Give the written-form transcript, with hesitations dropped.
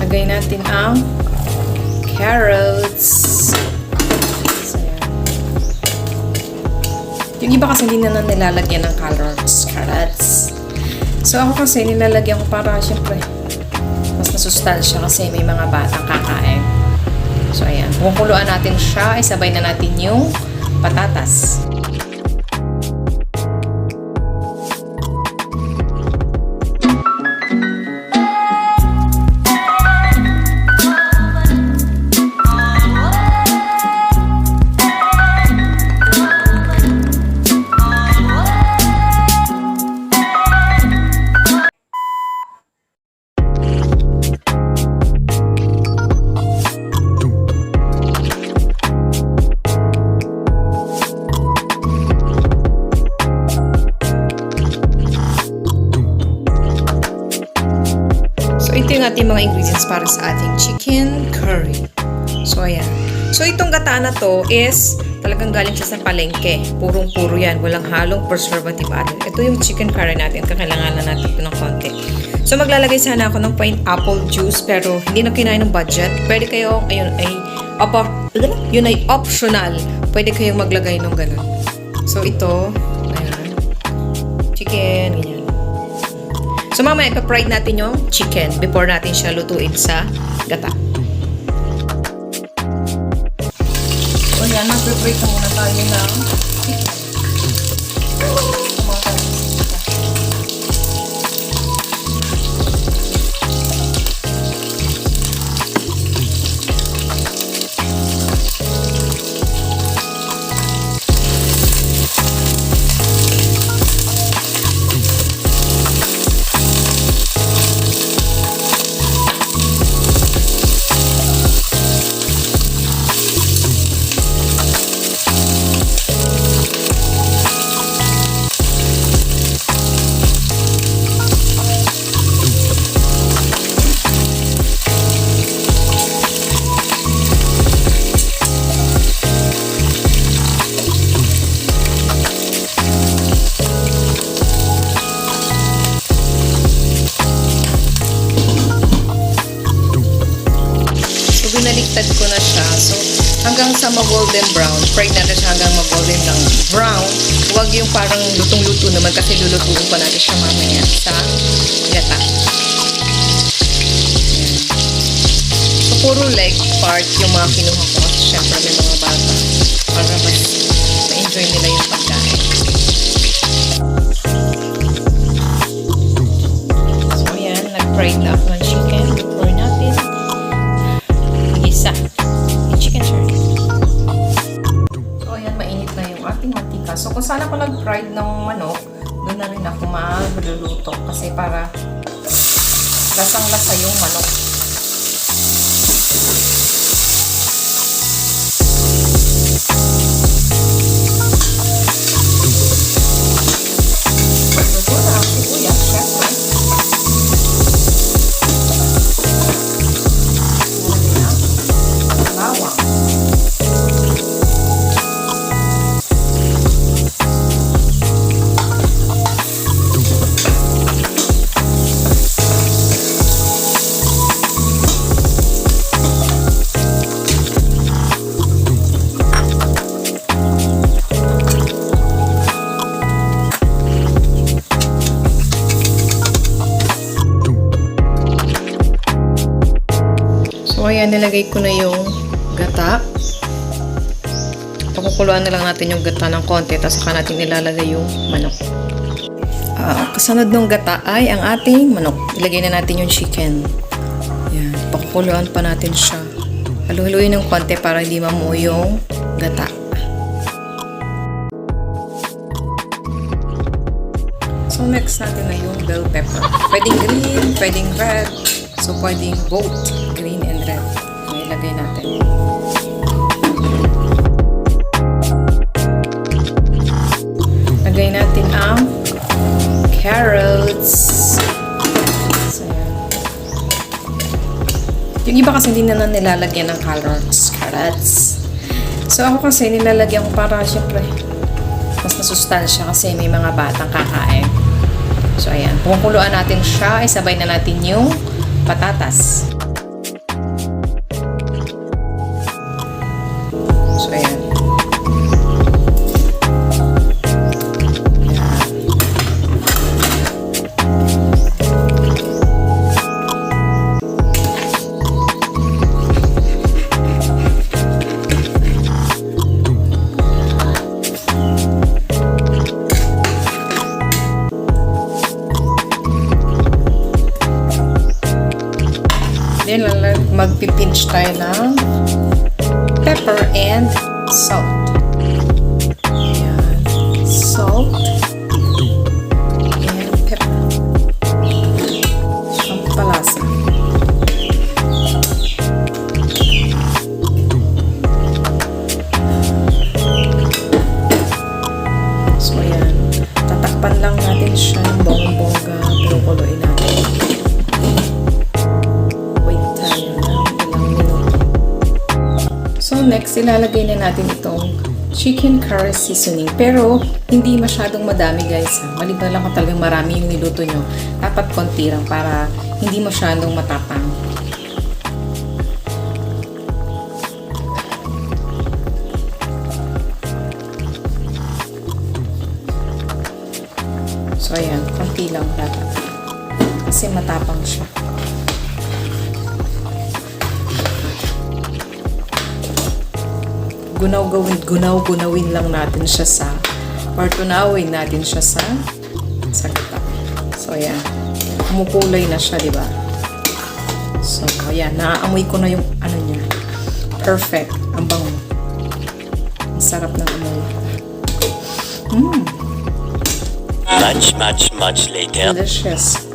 Lagay natin ang carrots. So, yan. Yung iba kasi hindi na nilalagyan ng carrots. So, ako kasi nilalagyan ko para syempre mas nasustansya kasi may mga batang kakain. So, ayan. Kukuluan natin siya. Isabay na natin yung patatas. Ito yung ating mga ingredients para sa ating chicken curry. So, ayan. So, itong gata na to is talagang galing siya sa palengke. Purong-puro yan. Walang halong preservative added. Ito yung chicken curry natin. Kakailangan natin ito ng konti. So, maglalagay sana ako ng pineapple juice pero hindi na kinain ng budget. Pwede kayo, ayun ay optional. Pwede kayong maglagay ng ganun. So, ito, ayan. Chicken, ganyan. So, mamaya ipa-fried natin yung chicken before natin siya lutuin sa gata. So, yan. Mag-prepare muna tayo ng chicken. Binaliktad ko na siya. So, hanggang sa mag-golden brown. Fried natin siya hanggang mag-golden brown. Huwag yung parang lutong-luto naman kasi lulutuin pa natin siya mamaya sa gata. So, puro leg part yung mga kinuha ko kasi syempre may mga bata para mas ma-enjoy nila yung pagkain. So, yan. Nag-fried na ako ng chicken. Before natin chicken curry. So, ayan, mainit na yung ating mantika. So, kung saan ako nag-fried ng manok, doon na rin ako magluluto kasi para lasang-lasa yung manok. Luto na ang sibuyas, syempre. So, ayan, nilagay ko na yung gata. Pakukuluan na lang natin yung gata ng konti, tapos saka natin ilalagay yung manok. Kasunod ng gata ay ang ating manok. Ilagay na natin yung chicken. Ayan, pakukuluan pa natin siya. Halu-haluin ng konti para hindi mamuo yung gata. So, next natin na yung bell pepper. Pwedeng green, pwedeng red. So, pwedeng both green and red. Ilagay natin. Lagay natin ang carrots. So, yung iba kasi hindi na nilalagyan ng carrots. So, ako kasi nilalagyan ko para syempre mas nasustansya kasi may mga batang kakain. So, ayan. Kukuluan natin siya. Isabay na natin yung patatas. So, ayan. Then, magpipinch tayo ng pepper and salt. Ayan. Salt and pepper. Pampalasa. So, ayan. Tatakpan lang natin siya ng bonggang-bongga. Pinukuloy natin. So, next, ilalagay na natin itong chicken curry seasoning. Pero, hindi masyadong madami, guys. Maliban lang kung talagang marami yung niluto nyo. Dapat konti lang para hindi masyadong matapang. So, ayan. Konti lang dapat. Kasi matapang siya. Gunaw-gunawin lang natin siya sa, or tunawin natin siya sa gata. So, ayan. Kumukulay na siya, diba? So, ayan. Naaamoy ko na yung ano niya. Perfect. Ang bango. Ang sarap ng amoy. Much later. Delicious.